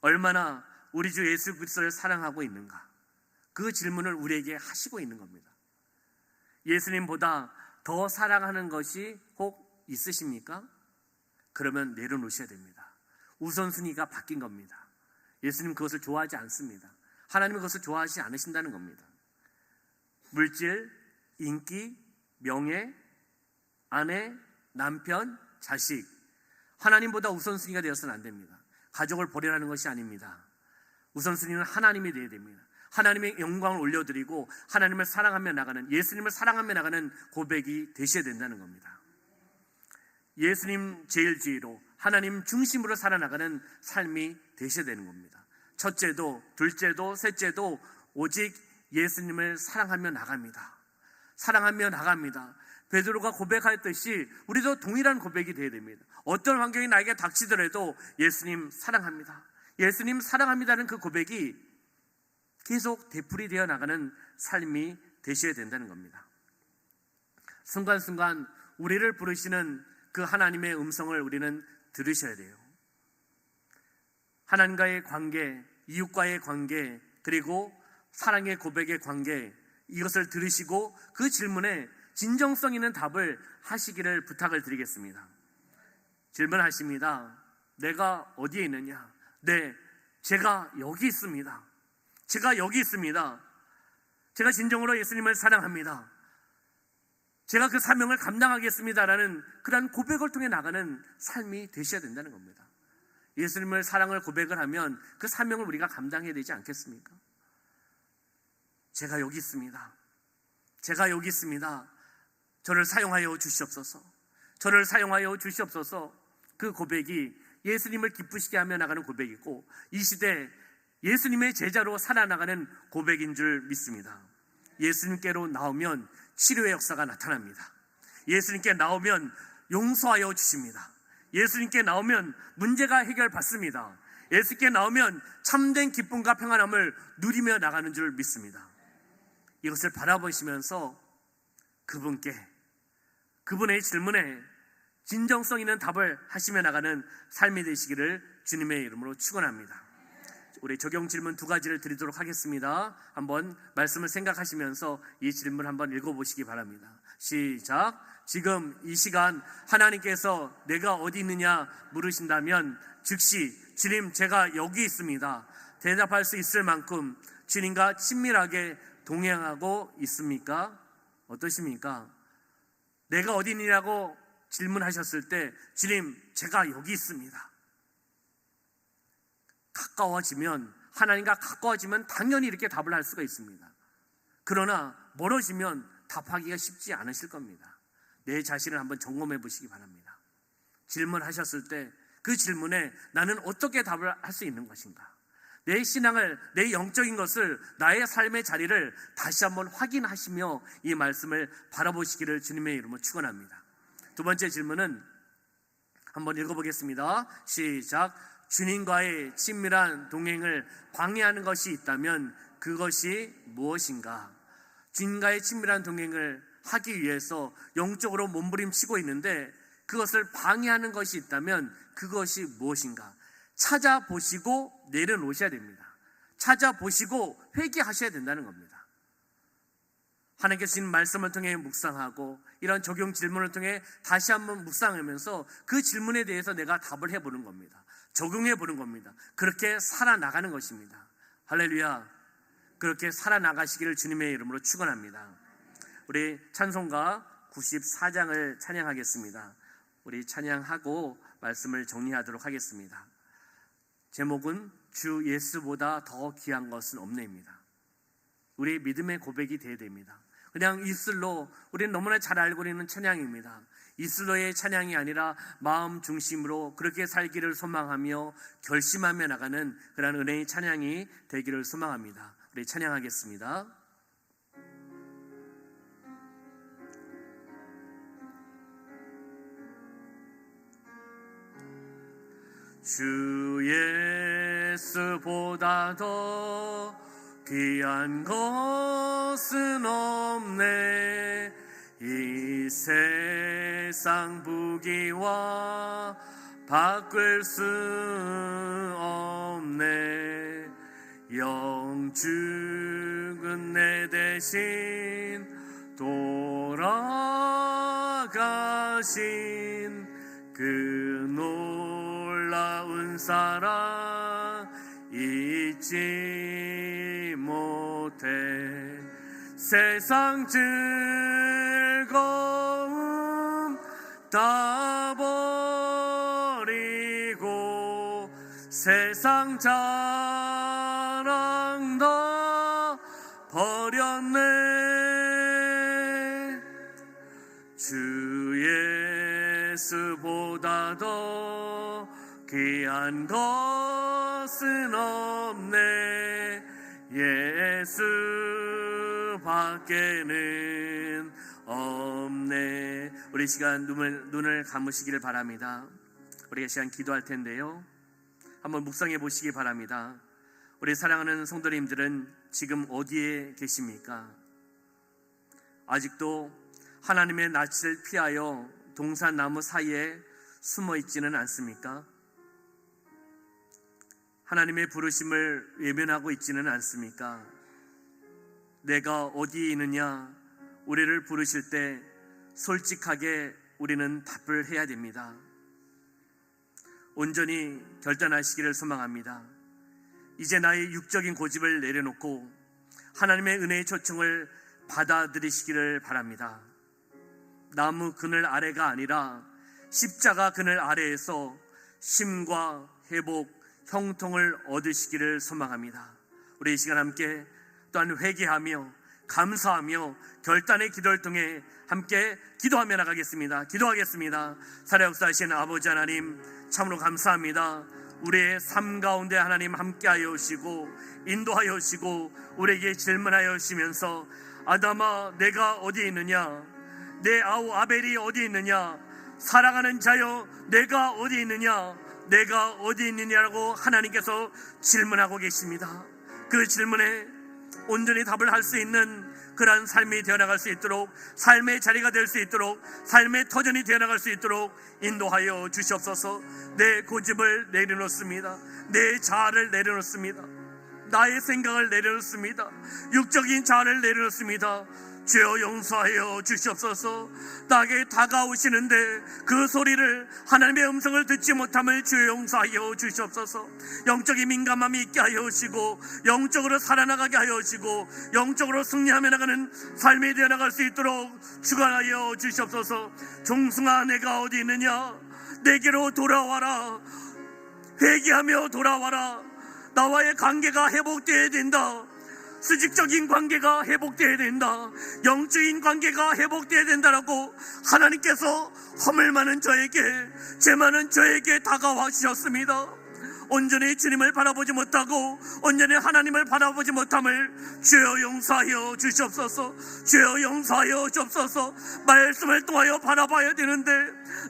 얼마나 우리 주 예수 그리스도를 사랑하고 있는가, 그 질문을 우리에게 하시고 있는 겁니다. 예수님보다 더 사랑하는 것이 혹 있으십니까? 그러면 내려놓으셔야 됩니다. 우선순위가 바뀐 겁니다. 예수님 그것을 좋아하지 않습니다. 하나님은 그것을 좋아하지 않으신다는 겁니다. 물질, 인기, 명예, 아내, 남편, 자식, 하나님보다 우선순위가 되어서는 안 됩니다. 가족을 버리라는 것이 아닙니다. 우선순위는 하나님이 되어야 됩니다. 하나님의 영광을 올려드리고 하나님을 사랑하며 나가는, 예수님을 사랑하며 나가는 고백이 되셔야 된다는 겁니다. 예수님 제일주의로 하나님 중심으로 살아나가는 삶이 되셔야 되는 겁니다. 첫째도 둘째도 셋째도 오직 예수님을 사랑하며 나갑니다. 사랑하며 나갑니다. 베드로가 고백하였듯이 우리도 동일한 고백이 되어야 됩니다. 어떤 환경이 나에게 닥치더라도 예수님 사랑합니다, 예수님 사랑합니다는 그 고백이 계속 되풀이되어 나가는 삶이 되셔야 된다는 겁니다. 순간순간 우리를 부르시는 그 하나님의 음성을 우리는 들으셔야 돼요. 하나님과의 관계, 이웃과의 관계, 그리고 사랑의 고백의 관계, 이것을 들으시고 그 질문에 진정성 있는 답을 하시기를 부탁을 드리겠습니다. 질문하십니다. 내가 어디에 있느냐? 네, 제가 여기 있습니다. 제가 여기 있습니다. 제가 진정으로 예수님을 사랑합니다. 제가 그 사명을 감당하겠습니다라는 그런 고백을 통해 나가는 삶이 되셔야 된다는 겁니다. 예수님을 사랑을 고백을 하면 그 사명을 우리가 감당해야 되지 않겠습니까? 제가 여기 있습니다. 제가 여기 있습니다. 저를 사용하여 주시옵소서. 저를 사용하여 주시옵소서. 그 고백이 예수님을 기쁘시게 하며 나가는 고백이고, 이 시대 예수님의 제자로 살아나가는 고백인 줄 믿습니다. 예수님께로 나오면 치료의 역사가 나타납니다. 예수님께 나오면 용서하여 주십니다. 예수님께 나오면 문제가 해결받습니다. 예수님께 나오면 참된 기쁨과 평안함을 누리며 나가는 줄 믿습니다. 이것을 바라보시면서 그분의 질문에 진정성 있는 답을 하시며 나가는 삶이 되시기를 주님의 이름으로 축원합니다. 우리 적용 질문 2가지를 드리도록 하겠습니다. 한번 말씀을 생각하시면서 이 질문 한번 읽어보시기 바랍니다. 시작. 지금 이 시간 하나님께서 내가 어디 있느냐 물으신다면 즉시 주님 제가 여기 있습니다, 대답할 수 있을 만큼 주님과 친밀하게 동행하고 있습니까? 어떠십니까? 내가 어디 있느냐고 질문하셨을 때 주님 제가 여기 있습니다. 가까워지면, 하나님과 가까워지면 당연히 이렇게 답을 할 수가 있습니다. 그러나 멀어지면 답하기가 쉽지 않으실 겁니다. 내 자신을 한번 점검해 보시기 바랍니다. 질문하셨을 때 그 질문에 나는 어떻게 답을 할 수 있는 것인가? 내 신앙을, 내 영적인 것을, 나의 삶의 자리를 다시 한번 확인하시며 이 말씀을 바라보시기를 주님의 이름으로 축원합니다. 2번째 질문은 한번 읽어보겠습니다. 시작. 주님과의 친밀한 동행을 방해하는 것이 있다면 그것이 무엇인가? 주님과의 친밀한 동행을 하기 위해서 영적으로 몸부림치고 있는데 그것을 방해하는 것이 있다면 그것이 무엇인가? 찾아보시고 내려놓으셔야 됩니다. 찾아보시고 회개하셔야 된다는 겁니다. 하나님께서 주신 말씀을 통해 묵상하고 이런 적용 질문을 통해 다시 한번 묵상하면서 그 질문에 대해서 내가 답을 해보는 겁니다. 적용해 보는 겁니다. 그렇게 살아나가는 것입니다. 할렐루야. 그렇게 살아나가시기를 주님의 이름으로 축원합니다. 우리 찬송가 94장을 찬양하겠습니다. 우리 찬양하고 말씀을 정리하도록 하겠습니다. 제목은 주 예수보다 더 귀한 것은 없네입니다. 우리의 믿음의 고백이 되어야 됩니다. 그냥 입술로, 우리는 너무나 잘 알고 있는 찬양입니다. 입술로의 찬양이 아니라 마음 중심으로 그렇게 살기를 소망하며 결심하며 나가는 그런 은혜의 찬양이 되기를 소망합니다. 우리 찬양하겠습니다. 주 예수보다 더 귀한 것은 없네. 이 세상 부귀와 바꿀 수 없네. 영죽은 내 대신 돌아가신 그 놀라운 사랑 잊지 못해. 세상 즐거움 다 버리고 세상 자랑 다 버렸네. 주 예수보다 더 귀한 것은 없네. 예수 밖에는 없네. 우리 시간 눈을 감으시기를 바랍니다. 우리가 시간 기도할 텐데요, 한번 묵상해 보시기 바랍니다. 우리 사랑하는 성도님들은 지금 어디에 계십니까? 아직도 하나님의 낯을 피하여 동산나무 사이에 숨어 있지는 않습니까? 하나님의 부르심을 외면하고 있지는 않습니까? 내가 어디에 있느냐, 우리를 부르실 때 솔직하게 우리는 답을 해야 됩니다. 온전히 결단하시기를 소망합니다. 이제 나의 육적인 고집을 내려놓고 하나님의 은혜의 초청을 받아들이시기를 바랍니다. 나무 그늘 아래가 아니라 십자가 그늘 아래에서 쉼과 회복, 형통을 얻으시기를 소망합니다. 우리 이 시간 함께 또한 회개하며 감사하며 결단의 기도를 통해 함께 기도하며 나가겠습니다. 기도하겠습니다. 살아역사하시는 아버지 하나님, 참으로 감사합니다. 우리의 삶 가운데 하나님 함께하여 오시고 인도하여 오시고 우리에게 질문하여 오시면서, 아담아 내가 어디 있느냐, 내 아우 아벨이 어디 있느냐, 사랑하는 자여 내가 어디 있느냐, 내가 어디 있느냐라고 하나님께서 질문하고 계십니다. 그 질문에 온전히 답을 할 수 있는 그러한 삶이 되어나갈 수 있도록, 삶의 자리가 될 수 있도록, 삶의 터전이 되어나갈 수 있도록 인도하여 주시옵소서. 내 고집을 내려놓습니다. 내 자아를 내려놓습니다. 나의 생각을 내려놓습니다. 육적인 자아를 내려놓습니다. 주여 용서하여 주시옵소서. 나에게 다가오시는데 그 소리를, 하나님의 음성을 듣지 못함을 주여 용서하여 주시옵소서. 영적인 민감함이 있게 하여 주시고 영적으로 살아나가게 하여 주시고 영적으로 승리하며 나가는 삶이 되어나갈 수 있도록 주관하여 주시옵소서. 종승아 내가 어디 있느냐, 내게로 돌아와라. 회개하며 돌아와라. 나와의 관계가 회복되어야 된다. 수직적인 관계가 회복되어야 된다. 영적인 관계가 회복되어야 된다라고 하나님께서 허물 많은 저에게, 죄 많은 저에게 다가와 주셨습니다. 온전히 주님을 바라보지 못하고 온전히 하나님을 바라보지 못함을 주여 용서하여 주시옵소서. 주여 용서하여 주옵소서. 말씀을 통하여 바라봐야 되는데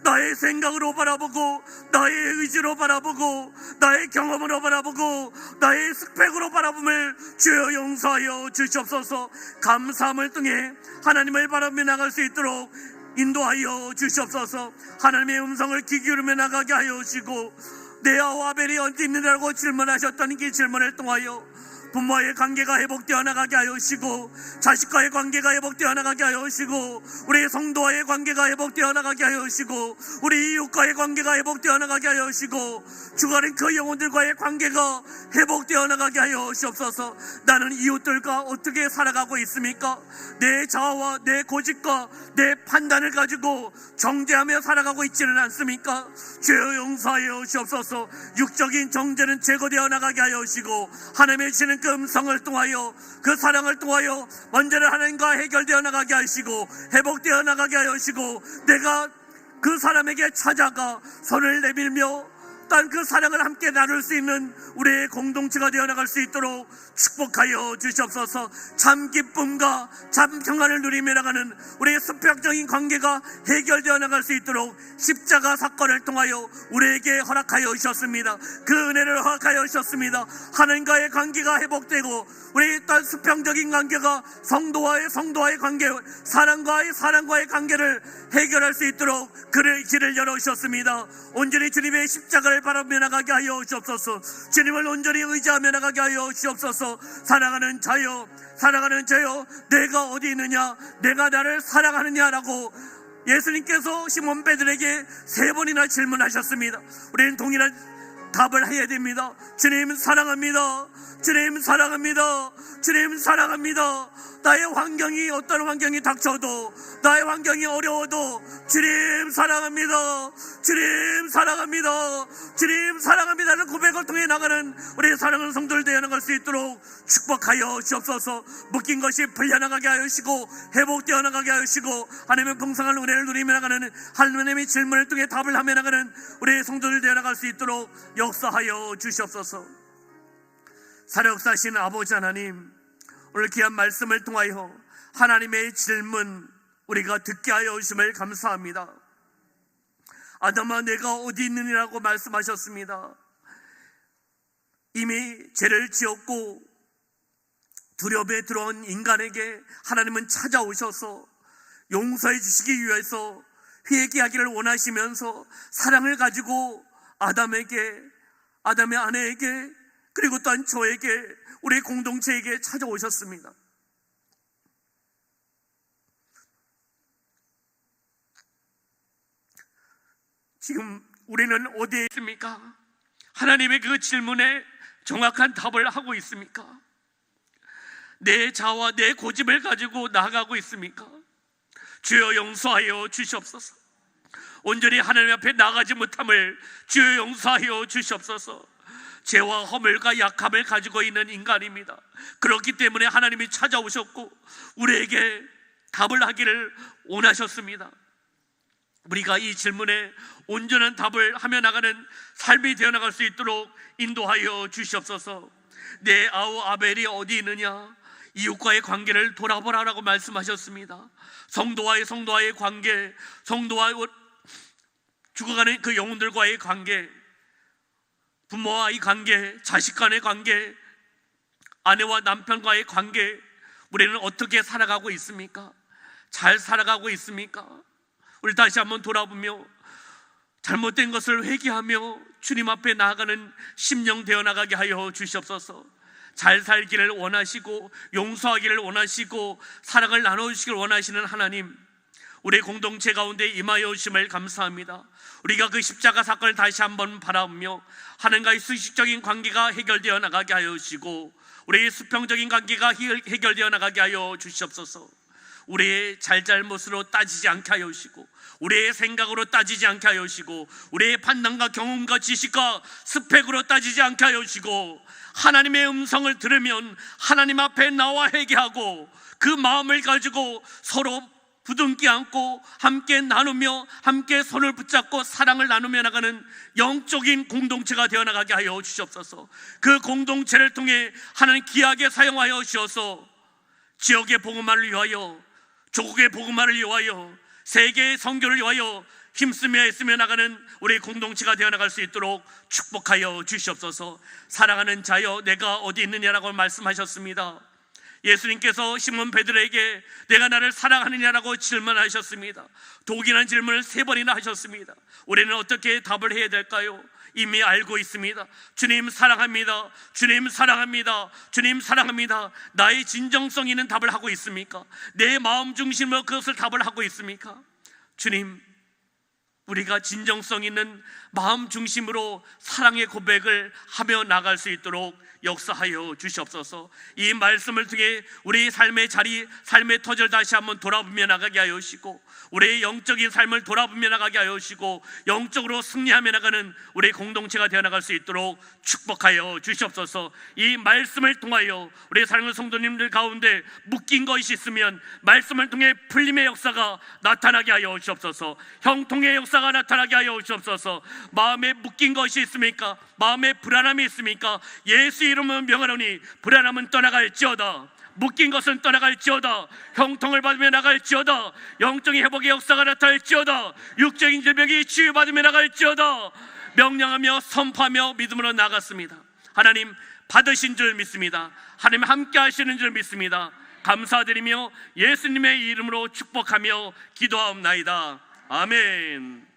나의 생각으로 바라보고 나의 의지로 바라보고 나의 경험으로 바라보고 나의 스펙으로 바라봄을 주여 용서하여 주시옵소서. 감사함을 통해 하나님을 바라보며 나갈 수 있도록 인도하여 주시옵소서. 하나님의 음성을 귀 기울이며 나가게 하여 주시고, 내 아우 아벨이 어디 있느냐고 질문하셨던 그 질문을 통하여 부모와의 관계가 회복되어 나가게 하여 주시고, 자식과의 관계가 회복되어 나가게 하여 주시고, 우리 성도와의 관계가 회복되어 나가게 하여 주시고, 우리 이웃과의 관계가 회복되어 나가게 하여 주시고, 죽어가는 그 영혼들과의 관계가 회복되어 나가게 하여 주옵소서. 나는 이웃들과 어떻게 살아가고 있습니까? 내 자아와 내 고집과 내 판단을 가지고 정죄하며 살아가고 있지는 않습니까? 죄의 용서하여 주옵소서. 육적인 정죄는 제거되어 나가게 하여 주시고, 하나님의 주시는 그 음성을 통하여, 그 사랑을 통하여 먼저는 하나님과 해결되어 나가게 하시고 회복되어 나가게 하여 주시고, 내가 그 사람에게 찾아가 손을 내밀며 단 그 사랑을 함께 나눌 수 있는 우리의 공동체가 되어 나갈 수 있도록 축복하여 주시옵소서. 참 기쁨과 참 평안을 누리며 나가는 우리의 수평적인 관계가 해결되어 나갈 수 있도록 십자가 사건을 통하여 우리에게 허락하여 주셨습니다. 그 은혜를 허락하여 주셨습니다. 하나님과의 관계가 회복되고 우리의 단 수평적인 관계가 성도와의 관계, 사랑과의 관계를 해결할 수 있도록 그를 길을 열어주셨습니다. 온전히 주님의 십자가를 바라며 나가게 하여 주옵소서. 주님을 온전히 의지하며 나가게 하여 주옵소서. 사랑하는 자여, 내가 어디 있느냐, 내가 나를 사랑하느냐라고 예수님께서 시몬 베드로에게 3번이나 질문하셨습니다. 우리는 동일한 답을 해야 됩니다. 주님 사랑합니다. 주님 사랑합니다. 주님 사랑합니다. 나의 환경이 어떤 환경이 닥쳐도, 나의 환경이 어려워도 주님 사랑합니다. 주님 사랑합니다. 주님 사랑합니다는 고백을 통해 나가는 우리 사랑하는 성도들 되어 나갈 수 있도록 축복하여 주옵소서. 묶인 것이 풀려나가게 하여 주시고 회복되어 나가게 하여 주시고, 하나님의 풍성한 은혜를 누리며 나가는, 하나님의 질문을 통해 답을 하며 나가는 우리 성도들 되어 나갈 수 있도록 역사하여 주시옵소서. 사역사신 아버지 하나님, 오늘 귀한 말씀을 통하여 하나님의 질문 우리가 듣게 하여 주심을 감사합니다. 아담아 내가 어디 있느냐고 말씀하셨습니다. 이미 죄를 지었고 두렵에 들어온 인간에게 하나님은 찾아오셔서 용서해 주시기 위해서 회개하기를 원하시면서 사랑을 가지고 아담의 아내에게, 그리고 또한 저에게, 우리 공동체에게 찾아오셨습니다. 지금 우리는 어디에 있습니까? 하나님의 그 질문에 정확한 답을 하고 있습니까? 내 자아와 내 고집을 가지고 나아가고 있습니까? 주여 용서하여 주시옵소서. 온전히 하나님 앞에 나가지 못함을 주여 용서하여 주시옵소서. 죄와 허물과 약함을 가지고 있는 인간입니다. 그렇기 때문에 하나님이 찾아오셨고 우리에게 답을 하기를 원하셨습니다. 우리가 이 질문에 온전한 답을 하며 나가는 삶이 되어 나갈 수 있도록 인도하여 주시옵소서. 내 아우 아벨이 어디 있느냐, 이웃과의 관계를 돌아보라라고 말씀하셨습니다. 성도와의 관계, 성도와 죽어가는 그 영혼들과의 관계, 부모와의 관계, 자식 간의 관계, 아내와 남편과의 관계, 우리는 어떻게 살아가고 있습니까? 잘 살아가고 있습니까? 우리 다시 한번 돌아보며 잘못된 것을 회개하며 주님 앞에 나아가는 심령 되어 나가게 하여 주시옵소서. 잘 살기를 원하시고 용서하기를 원하시고 사랑을 나눠주시길 원하시는 하나님, 우리 공동체 가운데 임하여 주심을 감사합니다. 우리가 그 십자가 사건을 다시 한번 바라보며 하나님과의 수식적인 관계가 해결되어 나가게 하여 주시고 우리의 수평적인 관계가 해결되어 나가게 하여 주시옵소서. 우리의 잘잘못으로 따지지 않게 하여 주시고 우리의 생각으로 따지지 않게 하여 주시고 우리의 판단과 경험과 지식과 스펙으로 따지지 않게 하여 주시고, 하나님의 음성을 들으면 하나님 앞에 나와 회개하고 그 마음을 가지고 서로 부둥키 안고 함께 나누며 함께 손을 붙잡고 사랑을 나누며 나가는 영적인 공동체가 되어 나가게 하여 주시옵소서. 그 공동체를 통해 하나님 귀하게 사용하여 주셔서 지역의 복음화를 위하여, 조국의 복음화를 위하여, 세계의 선교를 위하여 힘쓰며 애쓰며 나가는 우리 공동체가 되어 나갈 수 있도록 축복하여 주시옵소서. 사랑하는 자여, 내가 어디 있느냐라고 말씀하셨습니다. 예수님께서 시몬 베드로에게 내가 나를 사랑하느냐라고 질문하셨습니다. 독일한 질문을 3번이나 하셨습니다. 우리는 어떻게 답을 해야 될까요? 이미 알고 있습니다. 주님 사랑합니다. 주님 사랑합니다. 주님 사랑합니다. 나의 진정성 있는 답을 하고 있습니까? 내 마음 중심으로 그것을 답을 하고 있습니까? 주님, 우리가 진정성 있는 마음 중심으로 사랑의 고백을 하며 나갈 수 있도록 역사하여 주시옵소서. 이 말씀을 통해 우리의 삶의 자리, 삶의 터전을 다시 한번 돌아보며 나가게 하여 주시고, 우리의 영적인 삶을 돌아보며 나가게 하여 주시고, 영적으로 승리하며 나가는 우리의 공동체가 되어 나갈 수 있도록 축복하여 주시옵소서. 이 말씀을 통하여 우리의 사랑하는 성도님들 가운데 묶인 것이 있으면 말씀을 통해 풀림의 역사가 나타나게 하여 주시옵소서. 형통의 역사가 나타나게 하여 주시옵소서. 마음에 묶인 것이 있습니까? 마음에 불안함이 있습니까? 예수 이름은 명하노니 불안함은 떠나갈지어다. 묶인 것은 떠나갈지어다. 형통을 받으며 나갈지어다. 영적인 회복의 역사가 나타날지어다. 육적인 질병이 치유받으며 나갈지어다. 명령하며 선포하며 믿음으로 나갔습니다. 하나님 받으신 줄 믿습니다. 하나님 함께 하시는 줄 믿습니다. 감사드리며 예수님의 이름으로 축복하며 기도하옵나이다. 아멘.